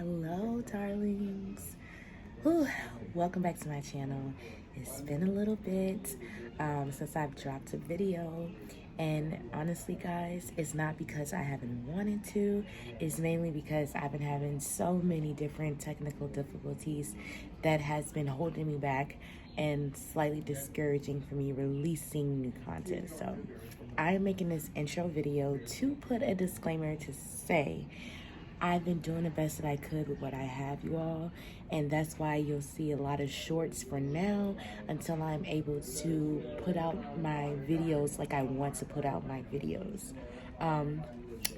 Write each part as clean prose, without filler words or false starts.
Hello, darlings. Whew. Welcome back to my channel. It's been a little bit since I've dropped a video, and honestly guys, it's not because I haven't wanted to. It's mainly because I've been having so many different technical difficulties that has been holding me back and slightly discouraging for me releasing new content. So I am making this intro video to put a disclaimer to say I've been doing the best that I could with what I have, you all, and that's why you'll see a lot of shorts for now until I'm able to put out my videos like I want to put out my videos.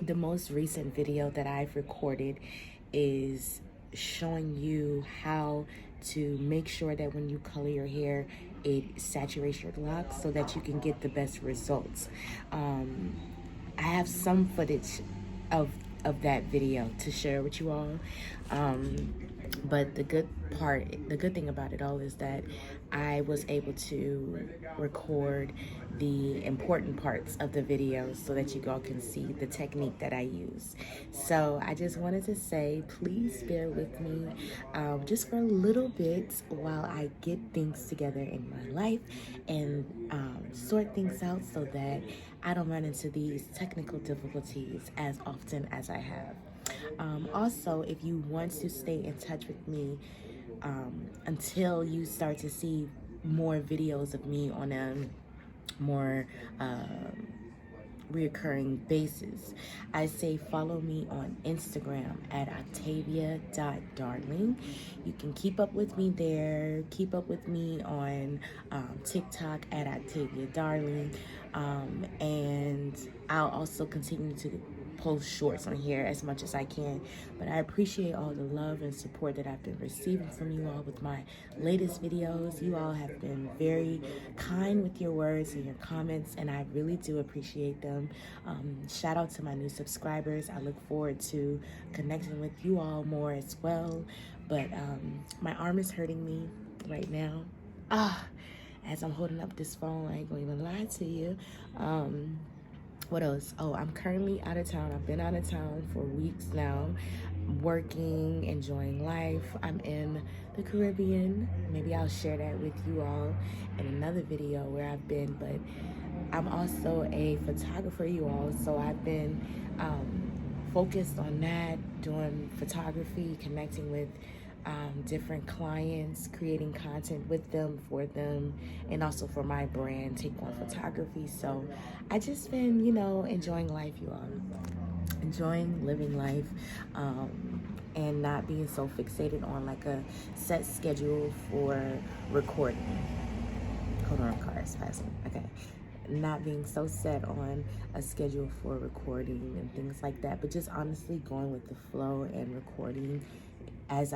The most recent video that I've recorded is showing you how to make sure that when you color your hair, it saturates your locks so that you can get the best results. I have some footage of that video to share with you all, but the good thing about it all is that I was able to record the important parts of the video so that you all can see the technique that I use. So I just wanted to say, please bear with me just for a little bit while I get things together in my life and sort things out so that I don't run into these technical difficulties as often as I have. Also, if you want to stay in touch with me until you start to see more videos of me on a more reoccurring basis, I say follow me on Instagram at Octavia.Darling. You can keep up with me there. Keep up with me on TikTok at Octavia.Darling. And I'll also continue to post shorts on here as much as I can. But I appreciate all the love and support that I've been receiving from you all with my latest videos. You all have been very kind with your words and your comments, and I really do appreciate them. Shout out to my new subscribers. I look forward to connecting with you all more as well. But my arm is hurting me right now. As I'm holding up this phone, I ain't gonna even lie to you. What else? Oh, I'm currently out of town. I've been out of town for weeks now, working, enjoying life. I'm in the Caribbean. Maybe I'll share that with you all in another video where I've been, but I'm also a photographer, you all, so I've been focused on that, doing photography, connecting with different clients, creating content with them, for them, and also for my brand, Take One Photography. So I just been, enjoying life, you all. Enjoying living life, and not being so fixated on like a set schedule for recording. Hold on, cars passing. Okay. Not being so set on a schedule for recording and things like that, but just honestly going with the flow and recording as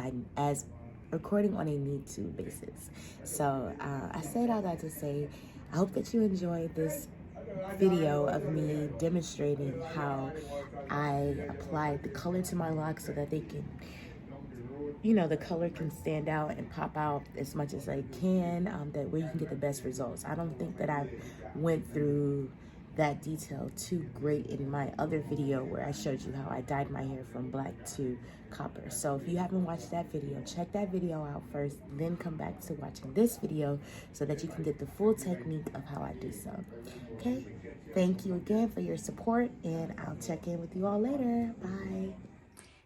recording on a need-to basis. So I said all that to say, I hope that you enjoyed this video of me demonstrating how I applied the color to my locks so that they can, the color can stand out and pop out as much as I can, that way you can get the best results. I don't think that I went through that detail too great in my other video where I showed you how I dyed my hair from black to copper. So if you haven't watched that video, check that video out first, then come back to watching this video so that you can get the full technique of how I do so. Okay, thank you again for your support, and I'll check in with you all later. Bye.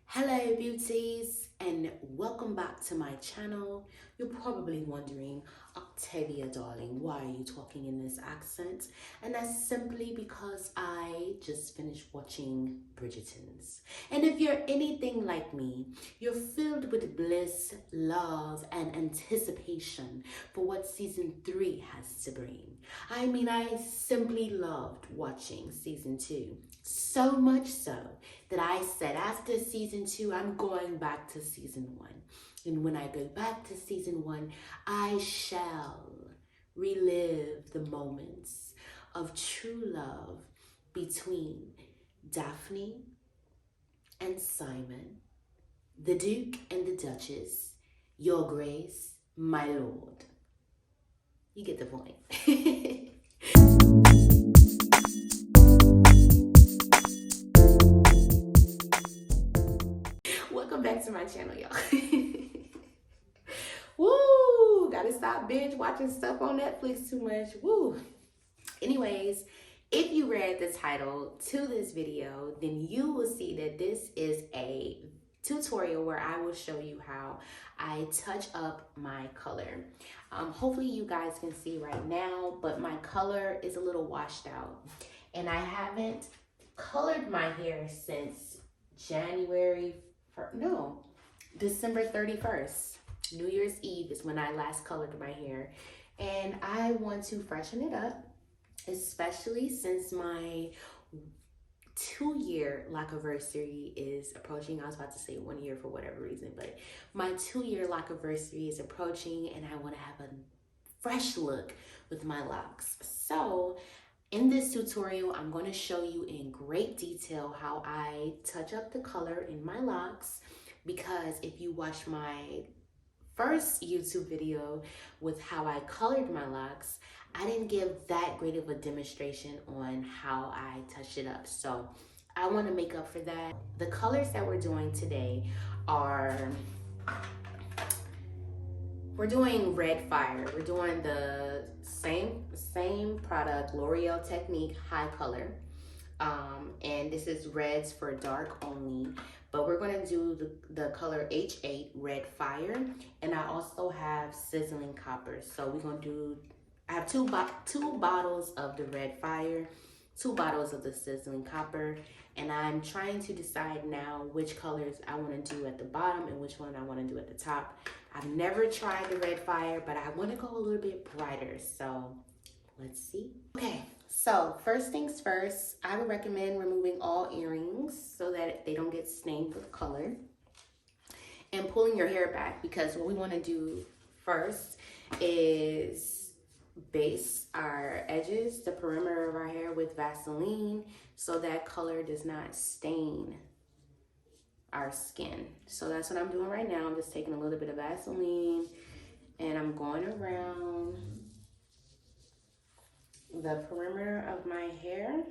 Hello beauties, and welcome back to my channel. You're probably wondering, Octavia darling, why are you talking in this accent? And that's simply because I just finished watching Bridgerton. And if you're anything like me, you're filled with bliss, love, and anticipation for what season 3 has to bring. I mean, I simply loved watching season 2. So much so that I said after season 2, I'm going back to season 1. And when I go back to season 1, I shall relive the moments of true love between Daphne and Simon, the Duke and the Duchess, Your Grace, my Lord. You get the point. back to my channel, y'all. Woo! Gotta stop binge watching stuff on Netflix too much. Woo! Anyways, if you read the title to this video, then you will see that this is a tutorial where I will show you how I touch up my color. Hopefully you guys can see right now, but my color is a little washed out. And I haven't colored my hair since December 31st. New Year's Eve is when I last colored my hair. And I want to freshen it up, especially since my 2-year lockiversary is approaching. I was about to say 1 year for whatever reason, but my 2-year lockiversary is approaching and I want to have a fresh look with my locks. So in this tutorial, I'm going to show you in great detail how I touch up the color in my locks, because if you watch my first YouTube video with how I colored my locks, I didn't give that great of a demonstration on how I touched it up. So I want to make up for that. The colors that we're doing today are, we're doing Red Fire. We're doing the same product, L'Oreal Technique Hicolor. And this is reds for dark only. But we're going to do the color H8 Red Fire. And I also have Sizzling Copper. So we're going to do, I have two bottles of the Red Fire, 2 bottles of the Sizzling Copper. And I'm trying to decide now which colors I want to do at the bottom and which one I want to do at the top. I've never tried the Red Fire, but I want to go a little bit brighter. So let's see. Okay. So first things first, I would recommend removing all earrings so that they don't get stained with color, and pulling your hair back, because what we want to do first is base our edges, the perimeter of our hair, with Vaseline so that color does not stain our skin. So that's what I'm doing right now. I'm just taking a little bit of Vaseline and I'm going around the perimeter of my hair.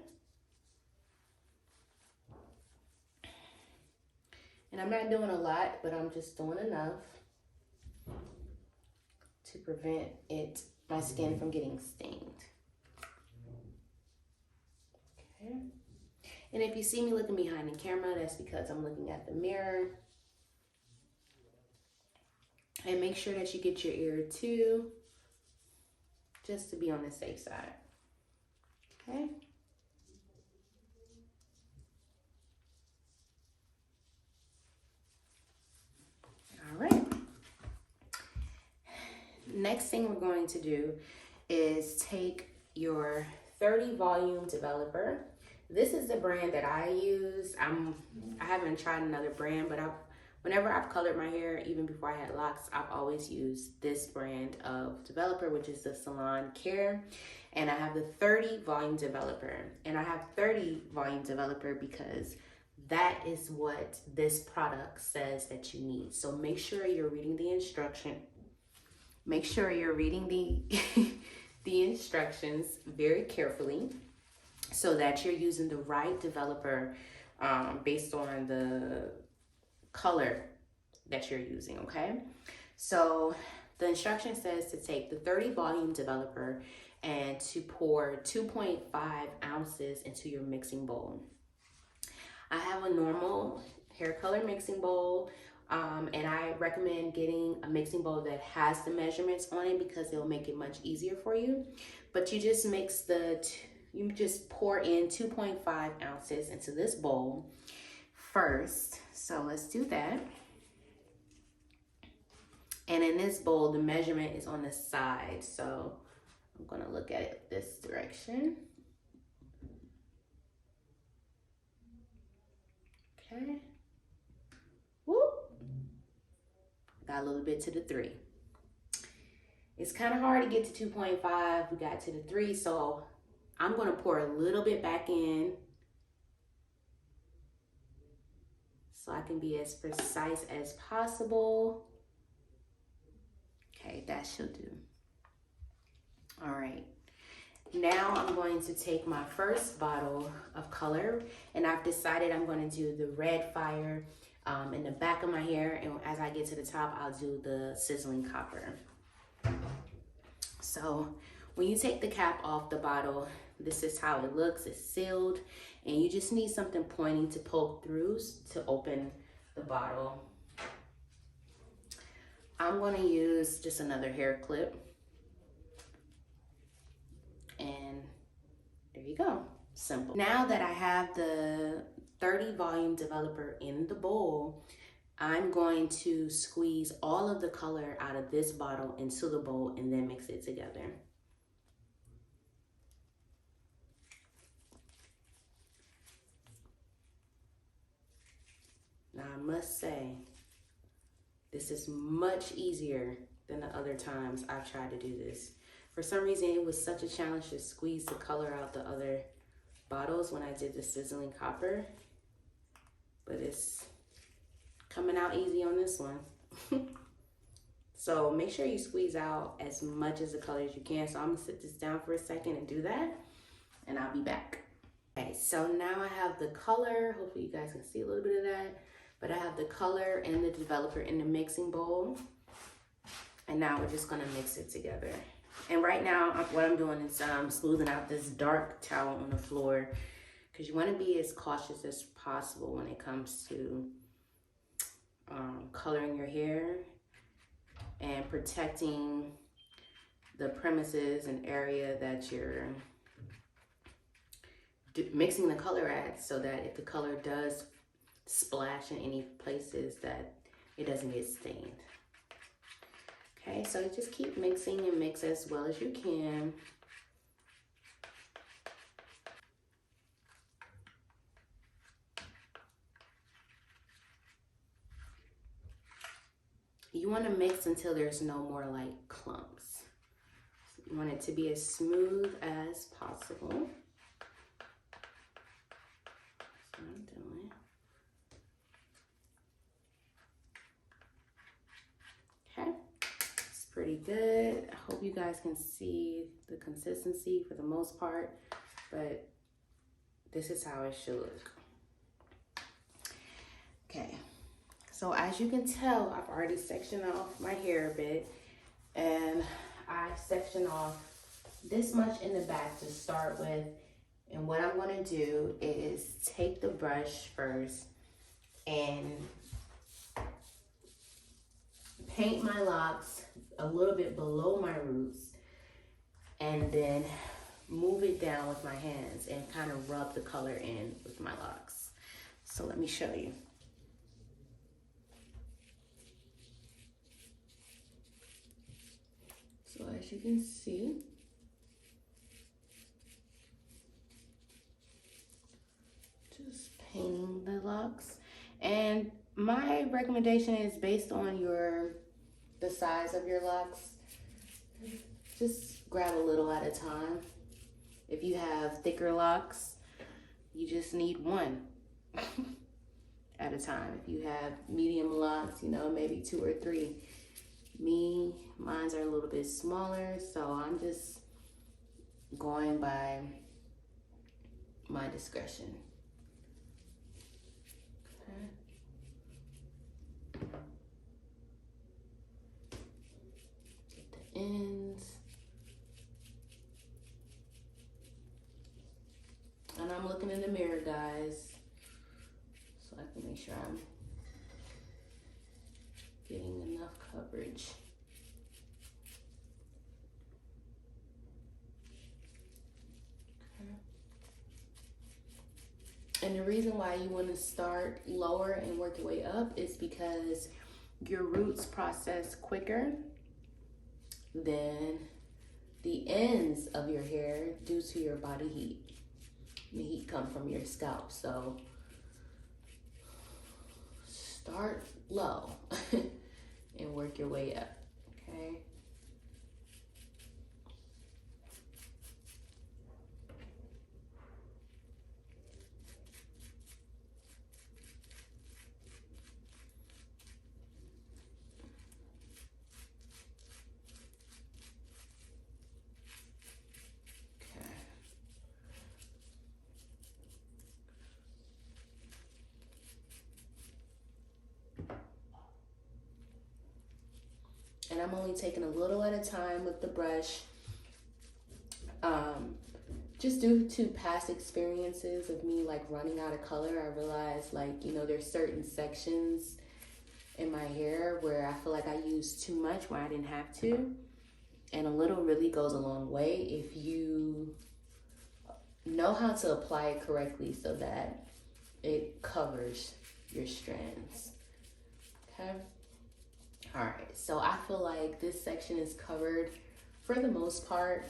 And I'm not doing a lot, but I'm just doing enough to prevent my skin from getting stained. Okay. And if you see me looking behind the camera, that's because I'm looking at the mirror. And make sure that you get your ear too, just to be on the safe side. Okay. All right. Next thing we're going to do is take your 30 volume developer. This is the brand that I use. I haven't tried another brand, but whenever I've colored my hair, even before I had locks, I've always used this brand of developer, which is the Salon Care. And I have the 30 volume developer. And I have 30 volume developer because that is what this product says that you need. So make sure you're reading the instruction. Make sure you're reading the instructions very carefully so that you're using the right developer based on the color that you're using, okay? So the instruction says to take the 30 volume developer and to pour 2.5 ounces into your mixing bowl. I have a normal hair color mixing bowl, and I recommend getting a mixing bowl that has the measurements on it because it'll make it much easier for you. But you just you just pour in 2.5 ounces into this bowl first. So let's do that. And in this bowl, the measurement is on the side. So I'm gonna look at it this direction. Okay. Whoop. Got a little bit to the 3. It's kind of hard to get to 2.5. We got to the 3, so I'm gonna pour a little bit back in so I can be as precise as possible. Okay, that should do. All right. Now I'm going to take my first bottle of color, and I've decided I'm going to do the Red Fire in the back of my hair, and as I get to the top, I'll do the Sizzling copper. So when you take the cap off the bottle, this is how it looks. It's sealed, and you just need something pointy to poke through to open the bottle. I'm going to use just another hair clip, and there you go. Simple. Now that I have the 30 volume developer in the bowl, I'm going to squeeze all of the color out of this bottle into the bowl and then mix it together. Now I must say, this is much easier than the other times I've tried to do this. For some reason, it was such a challenge to squeeze the color out the other bottles when I did the Sizzling copper, but it's coming out easy on this one. So make sure you squeeze out as much as the color as you can. So I'm gonna sit this down for a second and do that, and I'll be back. Okay, so now I have the color. Hopefully you guys can see a little bit of that, but I have the color and the developer in the mixing bowl, and now we're just gonna mix it together. And right now, what I'm doing is smoothing out this dark towel on the floor, because you want to be as cautious as possible when it comes to coloring your hair and protecting the premises and area that you're mixing the color at, so that if the color does splash in any places, that it doesn't get stained. Okay, so just keep mixing and mix as well as you can. You want to mix until there's no more like clumps. You want it to be as smooth as possible. That's what I'm doing. Okay. Pretty good. I hope you guys can see the consistency for the most part, but this is how it should look. Okay, so as you can tell, I've already sectioned off my hair a bit, and I sectioned off this much in the back to start with. And what I'm going to do is take the brush first and paint my locks a little bit below my roots, and then move it down with my hands and kind of rub the color in with my locks. So let me show you. So as you can see, just painting the locks. And my recommendation is based on the size of your locks. Just grab a little at a time. If you have thicker locks, you just need one at a time. If you have medium locks, you know, maybe 2 or 3. Mine's are a little bit smaller, so I'm just going by my discretion. Ends, and I'm looking in the mirror, guys, so I can make sure I'm getting enough coverage. Okay. And the reason why you want to start lower and work your way up is because your roots process quicker than the ends of your hair due to your body heat. The heat comes from your scalp, so start low and work your way up, okay? I'm only taking a little at a time with the brush. Just due to past experiences of me like running out of color, I realized like, you know, there's certain sections in my hair where I feel like I used too much where I didn't have to. And a little really goes a long way if you know how to apply it correctly so that it covers your strands. Okay. All right. So I feel like this section is covered for the most part.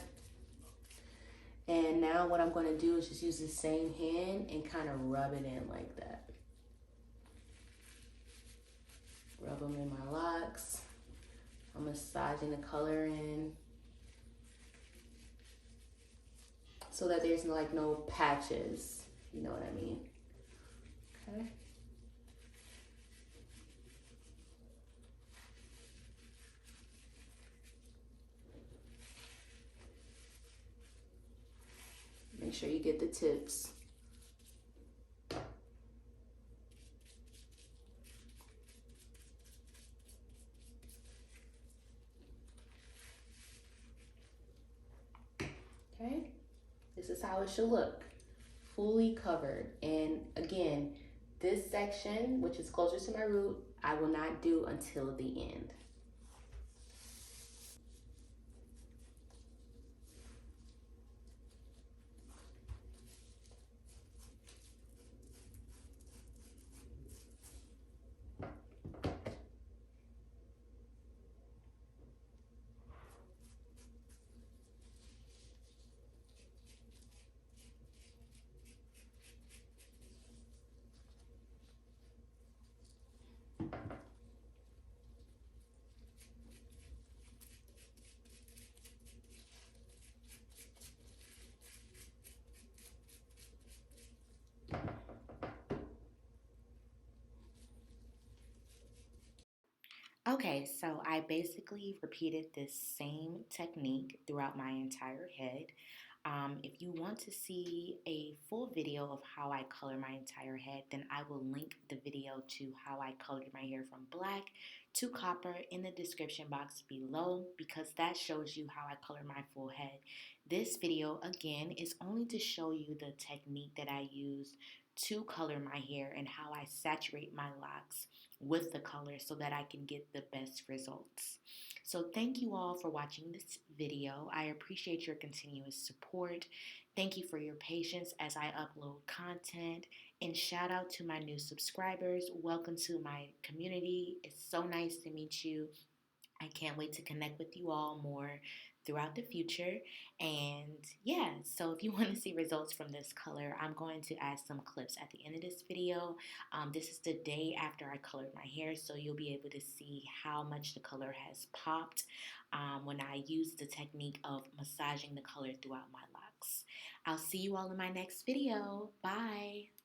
And now what I'm going to do is just use the same hand and kind of rub it in like that. Rub them in my locks. I'm massaging the color in so that there's like no patches. You know what I mean? Okay. Make sure you get the tips. Okay, this is how it should look, fully covered. And again, this section, which is closer to my root, I will not do until the end. Okay, so I basically repeated this same technique throughout my entire head. If you want to see a full video of how I color my entire head, then I will link the video to how I colored my hair from black to copper in the description box below, because that shows you how I color my full head. This video, again, is only to show you the technique that I used to color my hair and how I saturate my locks with the color so that I can get the best results. So thank you all for watching this video. I appreciate your continuous support. Thank you for your patience as I upload content. And shout out to my new subscribers. Welcome to my community. It's so nice to meet you. I can't wait to connect with you all more throughout the future. And yeah, so if you want to see results from this color, I'm going to add some clips at the end of this video. This is the day after I colored my hair, so you'll be able to see how much the color has popped when I use the technique of massaging the color throughout my locks. I'll see you all in my next video. Bye.